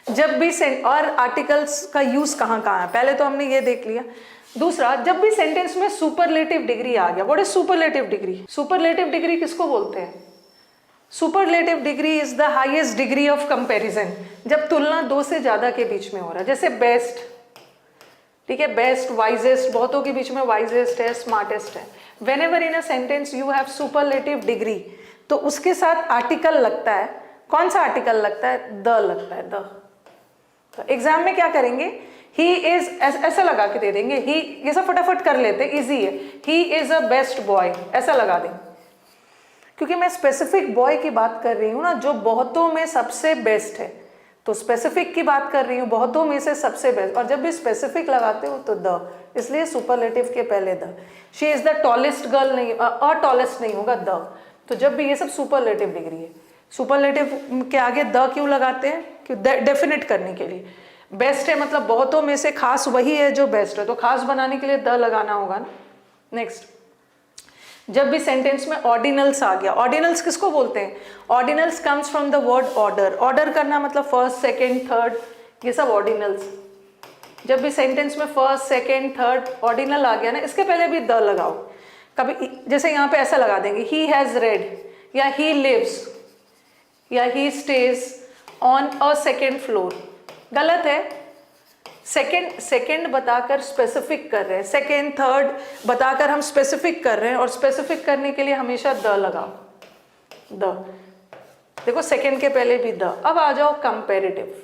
जब भी और आर्टिकल्स का यूज कहाँ कहाँ है, पहले तो हमने ये देख लिया। दूसरा, जब भी सेंटेंस में सुपरलेटिव डिग्री आ गया, what is superlative degree? Superlative degree किसको बोलते हैं? Superlative degree is the highest degree of comparison, जब तुलना दो से ज्यादा के बीच में हो रहा है। जैसे बेस्ट, ठीक है, बेस्ट, वाइजेस्ट, बहुतों के बीच में वाइजेस्ट है, स्मार्टेस्ट है। Whenever in a sentence you have superlative degree, तो उसके साथ आर्टिकल लगता है। कौन सा आर्टिकल लगता है? द लगता है, द। तो एग्जाम में क्या करेंगे, ही इज ऐसा लगा के दे देंगे, ही, ये सब फटाफट कर लेते, इजी है। He is a best boy, ऐसा लगा देंगे, क्योंकि मैं स्पेसिफिक बॉय की बात कर रही हूँ ना, जो बहुतों में सबसे बेस्ट है। तो स्पेसिफिक की बात कर रही हूँ, बहुतों में से सबसे बेस्ट, और जब भी स्पेसिफिक लगाते हो तो द, इसलिए सुपरलेटिव के पहले the. She is the tallest girl नहीं, टॉलेस्ट नहीं होगा, द। तो जब भी ये सब सुपरलेटिव डिग्री है, सुपरलेटिव के आगे द क्यों लगाते हैं? कि डेफिनेट करने के लिए। बेस्ट है मतलब बहुतों में से खास वही है जो बेस्ट है, तो खास बनाने के लिए द लगाना होगा ना। नेक्स्ट, जब भी सेंटेंस में ऑर्डिनल्स आ गया, ऑर्डिनल्स किसको बोलते हैं? Ordinals comes from the word order. Order करना मतलब फर्स्ट, सेकंड, थर्ड, ये सब ऑर्डिनल्स। जब भी सेंटेंस में फर्स्ट, सेकंड, थर्ड ऑर्डिनल आ गया ना, इसके पहले भी द लगाओ। कभी जैसे यहाँ पे ऐसा लगा देंगे, ही हैज रेड, या ही लिव्स, या he stays on a second floor. गलत है। सेकंड बताकर स्पेसिफिक कर रहे हैं, सेकंड, थर्ड बताकर हम स्पेसिफिक कर रहे हैं, और स्पेसिफिक करने के लिए हमेशा द लगाओ, द। देखो सेकंड के पहले भी द। अब आ जाओ कंपैरेटिव,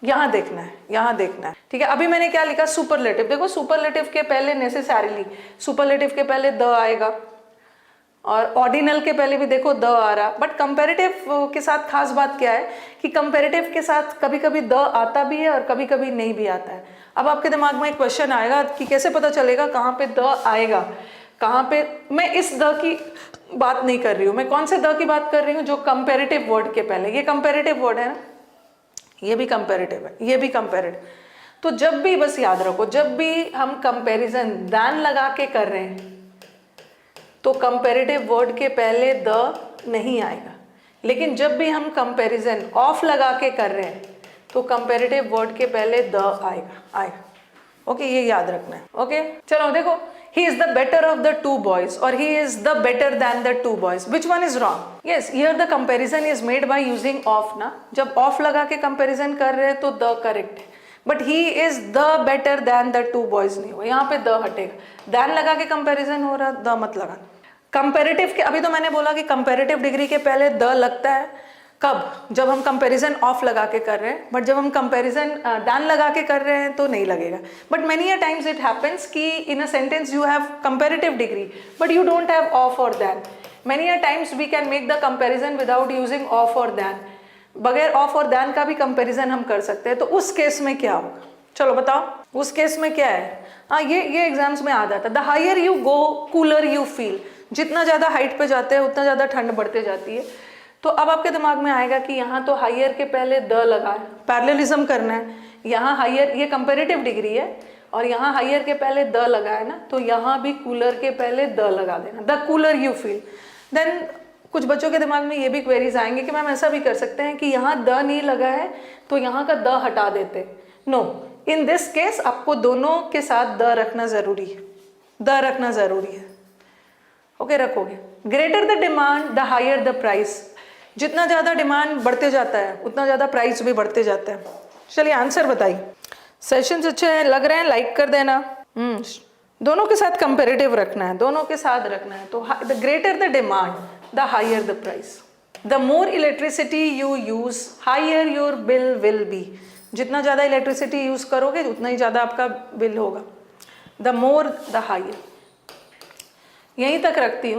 यहां देखना है, यहां देखना है, ठीक है। अभी मैंने क्या लिखा? सुपरलेटिव। देखो सुपरलेटिव के पहले नेसेसरीली, सुपरलेटिव के पहले द आएगा, और ऑर्डिनल के पहले भी देखो द आ रहा। बट कंपैरेटिव के साथ खास बात क्या है कि कंपैरेटिव के साथ कभी कभी द आता भी है और कभी कभी नहीं भी आता है। अब आपके दिमाग में एक क्वेश्चन आएगा कि कैसे पता चलेगा कहाँ पे द आएगा, कहाँ पे। मैं इस द की बात नहीं कर रही हूँ, मैं कौन से द की बात कर रही हूँ? जो कंपैरेटिव वर्ड के पहले। ये कंपैरेटिव वर्ड है ना, ये भी कंपैरेटिव है, ये भी कंपैरेटिव। तो जब भी, बस याद रखो, जब भी हम कंपैरिजन दैन लगा के कर रहे हैं तो कंपैरेटिव वर्ड के पहले द नहीं आएगा। लेकिन जब भी हम कंपैरिजन ऑफ लगा के कर रहे हैं तो कंपैरेटिव वर्ड के पहले द आएगा। ओके, ये याद रखना है। ओके, चलो देखो, he is the better of the two boys, और he is the better than the two boys, which one is wrong? Yes, here the comparison is made by using of ना। जब of लगा के comparison कर रहे हैं तो the correct है, but he is the better than the two boys नहीं हुआ, यहाँ पे द हटेगा। देन लगा के कंपैरिजन हो रहा, द मत लगाना। कंपैरेटिव के, अभी तो मैंने बोला कि कंपैरेटिव डिग्री के पहले द लगता है, कब? जब हम कंपैरिजन ऑफ लगा के कर रहे हैं, बट जब हम कंपैरिजन दैन लगा के कर रहे हैं तो नहीं लगेगा। But many a times it happens कि in a sentence you have comparative degree but you don't have of और than. Many a times we can make the comparison without using of और दैन। बगैर of और than का भी comparison हम कर सकते हैं। तो उस केस में क्या होगा? चलो बताओ, उस केस में क्या है? हाँ, ये एग्जाम्स में आ जाता है। The higher you go cooler you feel. जितना ज़्यादा हाइट पे जाते हैं उतना ज़्यादा ठंड बढ़ते जाती है। तो अब आपके दिमाग में आएगा कि यहाँ तो हायर के पहले द लगा है, पैरेललिज्म करना है। यहाँ हायर, ये कंपैरेटिव डिग्री है, और यहाँ हायर के पहले द लगा है ना, तो यहाँ भी कूलर के पहले द लगा देना, the cooler you feel. Then कुछ बच्चों के दिमाग में ये भी क्वेरीज आएंगे कि मैम ऐसा भी कर सकते हैं कि यहाँ द नहीं लगा है तो यहाँ का द हटा देते। नो, इन दिस केस आपको दोनों के साथ द रखना जरूरी है, द रखना जरूरी है। ओके, रखोगे। Greater the demand the higher the price. जितना ज़्यादा डिमांड बढ़ते जाता है उतना ज़्यादा प्राइस भी बढ़ते जाता है। चलिए आंसर बताइए। सेशंस अच्छे हैं, लग रहे हैं, लाइक कर देना। दोनों के साथ कंपैरेटिव रखना है, दोनों के साथ रखना है। तो the greater the demand the higher the price. The more electricity you use higher your bill will be. जितना ज़्यादा इलेक्ट्रिसिटी यूज करोगे उतना ही ज़्यादा आपका बिल होगा। The more the higher. यहीं तक रखती हूँ।